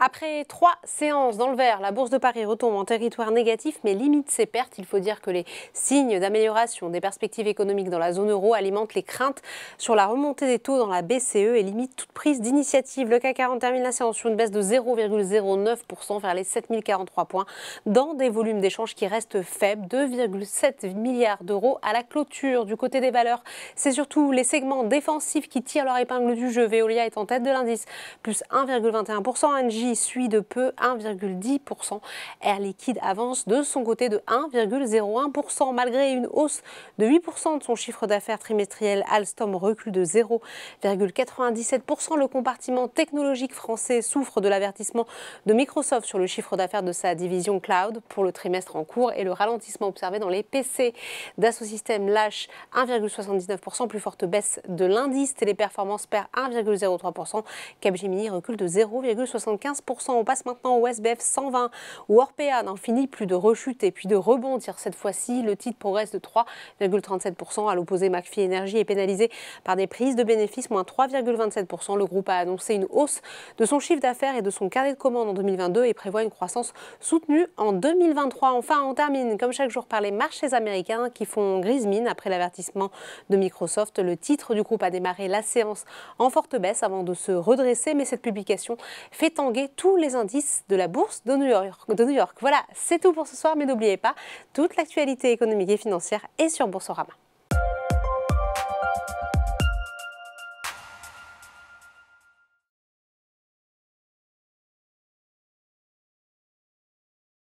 Après 3 séances dans le vert, la Bourse de Paris retombe en territoire négatif mais limite ses pertes. Il faut dire que les signes d'amélioration des perspectives économiques dans la zone euro alimentent les craintes sur la remontée des taux dans la BCE et limitent toute prise d'initiative. Le CAC 40 termine la séance sur une baisse de 0,09% vers les 7043 points dans des volumes d'échanges qui restent faibles, 2,7 milliards d'euros à la clôture. Du côté des valeurs, c'est surtout les segments défensifs qui tirent leur épingle du jeu. Veolia est en tête de l'indice, plus 1,21%. Engie suit de peu, 1,10%. Air Liquide avance de son côté de 1,01%. Malgré une hausse de 8% de son chiffre d'affaires trimestriel, Alstom recule de 0,97%. Le compartiment technologique français souffre de l'avertissement de Microsoft sur le chiffre d'affaires de sa division cloud pour le trimestre en cours et le ralentissement observé dans les PC. Dassault Systèmes lâche 1,79%, plus forte baisse de l'indice. Téléperformance perd 1,03%. Capgemini recule de 0,75%. On passe maintenant au SBF 120 où Orpea n'en finit plus de rechuter puis de rebondir. Cette fois-ci, le titre progresse de 3,37%. À l'opposé, McPhy Energy est pénalisé par des prises de bénéfices, moins 3,27%. Le groupe a annoncé une hausse de son chiffre d'affaires et de son carnet de commandes en 2022 et prévoit une croissance soutenue en 2023. Enfin, on termine comme chaque jour par les marchés américains qui font grise mine après l'avertissement de Microsoft. Le titre du groupe a démarré la séance en forte baisse avant de se redresser, mais cette publication fait tanguer tous les indices de la bourse de New York. Voilà, c'est tout pour ce soir, mais n'oubliez pas, toute l'actualité économique et financière est sur Boursorama.